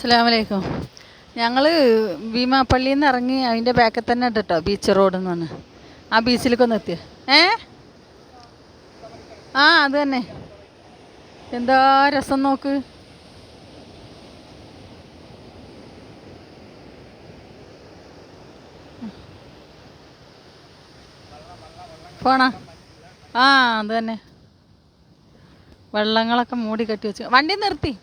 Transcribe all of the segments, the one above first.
അസ്സലാമലൈക്കും. ഞങ്ങൾ ഭീമാപ്പള്ളിയിൽ നിന്ന് ഇറങ്ങി അതിൻ്റെ ബാക്കിൽ തന്നെ ഉണ്ട് കേട്ടോ ബീച്ച് റോഡ് എന്ന് പറഞ്ഞ് ആ ബീച്ചിലേക്കൊന്ന് എത്തിയ ആ അത് തന്നെ. എന്താ രസം നോക്ക്. പോണ ആ അത് തന്നെ. വെള്ളങ്ങളൊക്കെ മൂടി കെട്ടി വെച്ച് വണ്ടി നിർത്തി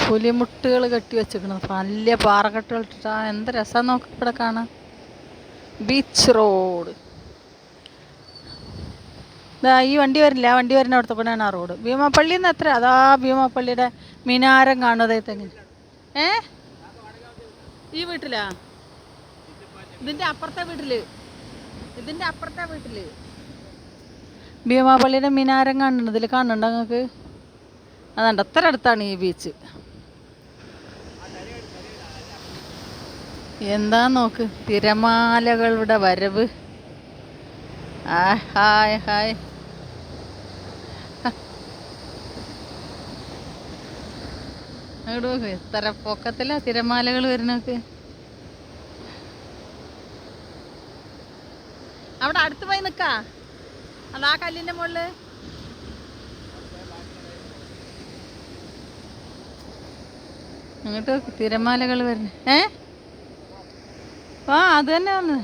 പുലിമുട്ടുകൾ കെട്ടി വെച്ചിരിക്കണം. വലിയ പാറക്കെട്ടുകൾ ഇട്ടിട്ടാ എന്ത് രസം നോക്ക് ഇവിടെ കാണാൻ. ബീച്ച് റോഡ് ഇതാ ഈ വണ്ടി വരില്ല. ആ വണ്ടി വരുന്ന അവിടുത്തെ കൂടെയാണ് ആ റോഡ്. ഭീമാപ്പള്ളിയിൽ നിന്ന് എത്ര അതാ ഭീമാപ്പള്ളിയുടെ മിനാരം കാണുന്നത് തെങ്ങിന് ഈ വീട്ടിലാ ഇതിൻ്റെ അപ്പുറത്തെ വീട്ടില് ഭീമാപ്പള്ളിയുടെ മിനാരം കാണുന്നുണ്ട്. ഇതിൽ കാണുന്നുണ്ടോ നിങ്ങൾക്ക്? അതുണ്ട്. അത്ര അടുത്താണ് ഈ ബീച്ച്. എന്താ നോക്ക് തിരമാലകളുടെ വരവ്. Hi hi. അങ്ങോട്ട് നോക്ക് എത്ര പൊക്കത്തിലാ തിരമാലകൾ വരുന്നൊക്കെ. അവിടെ അടുത്ത് പോയി നിൽക്കാ. അതാ കല്ലിൻ്റെ മുകളിൽ അങ്ങോട്ട് തിരമാലകൾ വരുന്നു. ആ അത് തന്നെ വന്ന്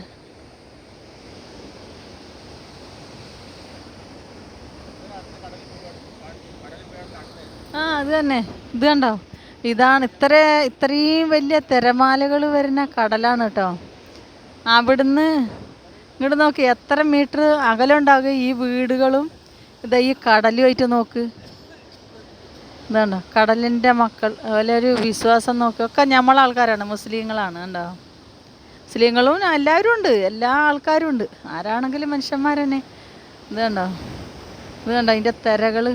അത് തന്നെ. ഇത് കണ്ടോ, ഇതാണ് ഇത്രയും വലിയ തിരമാലകൾ വരുന്ന കടലാണ് കേട്ടോ. അവിടുന്ന് ഇങ്ങോട്ട് നോക്കി എത്ര മീറ്റർ അകലുണ്ടാകുക ഈ വീടുകളും ഇതാ ഈ കടലുമായിട്ട് നോക്ക്. ഇതാണ്ടോ കടലിൻ്റെ മക്കൾ. അതുപോലെ ഒരു വിശ്വാസം നോക്കി ഒക്കെ നമ്മളെ ആൾക്കാരാണ്, മുസ്ലിങ്ങളാണ്. കണ്ടോ, മുസ്ലിങ്ങളും എല്ലാവരും ഉണ്ട്, എല്ലാ ആൾക്കാരും ഉണ്ട്. ആരാണെങ്കിലും മനുഷ്യന്മാർ തന്നെ. ഇത് കണ്ടോ അതിൻ്റെ തിരകൾ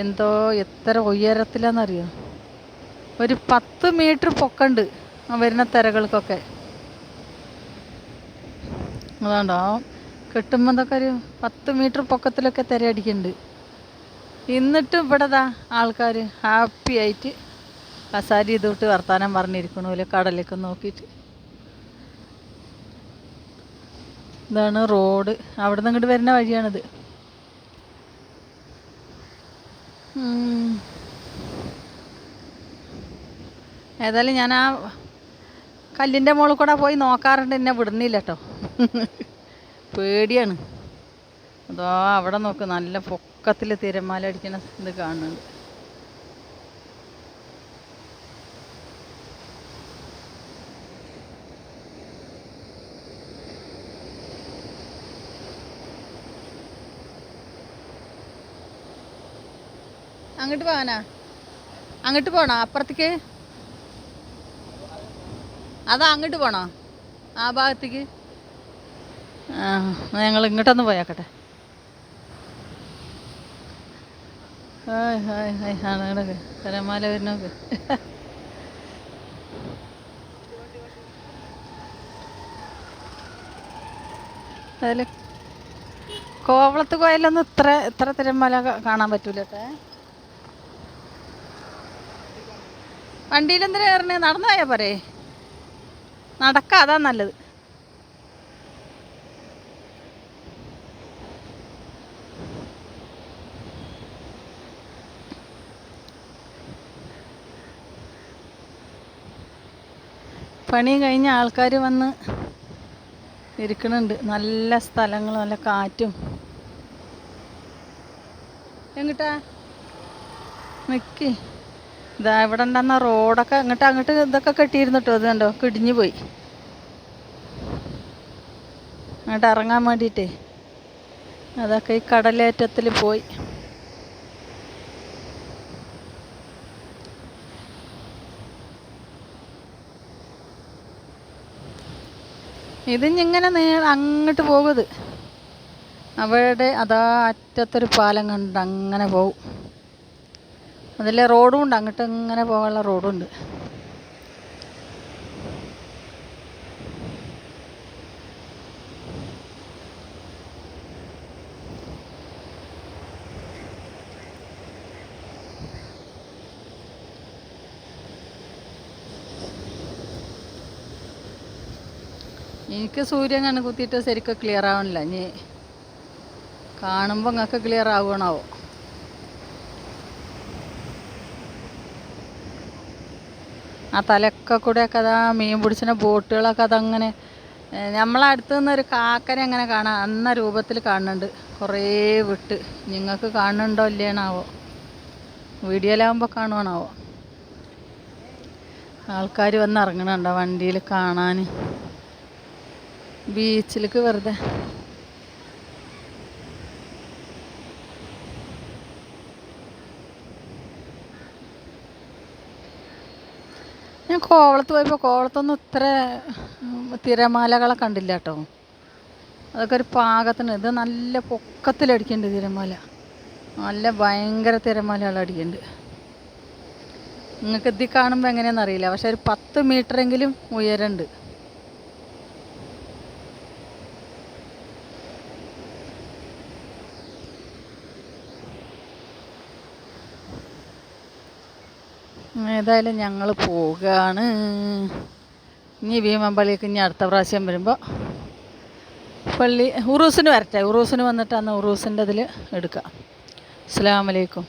എന്തോ എത്ര ഉയരത്തിലാണെന്നറിയോ. ഒരു 10 മീറ്റർ പൊക്കമുണ്ട് വരുന്ന തിരകൾക്കൊക്കെ. അതുകൊണ്ടോ കെട്ടുമ്പോൾ എന്തൊക്കെ ഒരു 10 മീറ്റർ പൊക്കത്തിലൊക്കെ തിര അടിക്കുന്നുണ്ട്. എന്നിട്ടും ഇവിടെ ആൾക്കാർ ഹാപ്പി ആയിട്ട് കസാരി ചെയ്തിട്ട് വർത്താനം പറഞ്ഞിരിക്കണമല്ലോ കടലേക്ക് നോക്കിയിട്ട്. ഇതാണ് റോഡ്. അവിടെ നിന്ന് ഇങ്ങോട്ട് വരുന്ന വഴിയാണിത്. ഏതായാലും ഞാൻ ആ കല്ലിൻ്റെ മുകളിൽ കൂടെ പോയി നോക്കാറുണ്ട്. എന്നെ വിടുന്നില്ല കേട്ടോ, പേടിയാണ്. അതോ അവിടെ നോക്ക് നല്ല പൊക്കത്തിൽ തിരമാല അടിക്കുന്ന ഇത് കാണുന്നുണ്ട്. അങ്ങോട്ട് പോകാനാ? അങ്ങോട്ട് പോകണോ അപ്പുറത്തേക്ക്? അതാ അങ്ങോട്ട് പോകണോ ആ ഭാഗത്തേക്ക്? ഞങ്ങൾ ഇങ്ങോട്ടൊന്ന് പോയാക്കട്ടെ. Hi hi hi. ആണ് കിടക്ക് തിരമാല വരുന്നോക്ക്. അതിൽ കോവളത്ത് പോയാലൊന്നും ഇത്ര തിരമാല കാണാൻ പറ്റൂല കേട്ടോ. വണ്ടിയിലെന്തിനാ കയറണേ? നടന്നു പോയാൽ പോരെ? നടക്കാം, അതാ നല്ലത്. പണി കഴിഞ്ഞ ആൾക്കാർ വന്ന് ഇരിക്കണുണ്ട്. നല്ല സ്ഥലങ്ങളും നല്ല കാറ്റും. എങ്ങോട്ടാ നിൽക്കി. ഇതാ ഇവിടെ ഉണ്ടാകുന്ന റോഡൊക്കെ അങ്ങോട്ട് ഇതൊക്കെ കെട്ടിയിരുന്നു കേട്ടോ. ഇത് കണ്ടോ കിടിഞ്ഞു പോയി. അങ്ങോട്ട് ഇറങ്ങാൻ വേണ്ടിയിട്ടേ അതൊക്കെ ഈ കടലേറ്റത്തിൽ പോയി. ഇതിങ്ങനെ അങ്ങോട്ട് പോകുന്നത്. അവിടെ അതാ അറ്റത്തൊരു പാലം കണ്ട് അങ്ങനെ പോകും. അതിലെ റോഡും ഉണ്ട്, അങ്ങോട്ട് ഇങ്ങനെ പോകാനുള്ള റോഡുണ്ട്. എനിക്ക് സൂര്യൻ കണ്ണ് കുത്തിയിട്ട് ശരിക്കും ക്ലിയർ ആവണില്ല. ഇനി കാണുമ്പോൾ നിങ്ങൾക്ക് ക്ലിയർ ആവണാവോ? ആ തലയൊക്കെ കൂടെയൊക്കെ അതാ മീൻ പിടിച്ചിന ബോട്ടുകളൊക്കെ അതങ്ങനെ നമ്മളെ അടുത്ത് നിന്നൊരു കാക്കനെ അങ്ങനെ കാണാം എന്ന രൂപത്തിൽ കാണുന്നുണ്ട്, കുറേ വിട്ട്. നിങ്ങൾക്ക് കാണുന്നുണ്ടോ ഇല്ലേണാവോ? വീഡിയോയിലാവുമ്പോൾ കാണുവാണാവോ? ആൾക്കാർ വന്ന് ഇറങ്ങണുണ്ടോ വണ്ടിയിൽ കാണാൻ? ബീച്ചിലേക്ക് വെറുതെ ഞാൻ കോവളത്ത് പോയപ്പോൾ കോവളത്തൊന്നും ഇത്ര തിരമാലകളെ കണ്ടില്ല കേട്ടോ. അതൊക്കെ ഒരു പാകത്തിന്. ഇത് നല്ല പൊക്കത്തിലടിക്കുന്നുണ്ട് തിരമാല, നല്ല ഭയങ്കര തിരമാലകൾ അടിക്കുന്നുണ്ട്. നിങ്ങൾക്ക് ഇതിൽ കാണുമ്പോൾ എങ്ങനെയാണെന്ന് അറിയില്ല, പക്ഷെ ഒരു 10 മീറ്ററെങ്കിലും ഉയരമുണ്ട്. ഏതായാലും ഞങ്ങൾ പോവുകയാണ്. ഇനി ഭീമമ്പള്ളിക്ക് ഇനി അടുത്ത പ്രാവശ്യം വരുമ്പോൾ പള്ളി ഉറൂസിന് വരട്ടെ. ഉറൂസിന് വന്നിട്ട് അന്ന് ഉറൂസിൻ്റെ ഇതിൽ എടുക്കാം. അസ്സലാമു അലൈക്കും.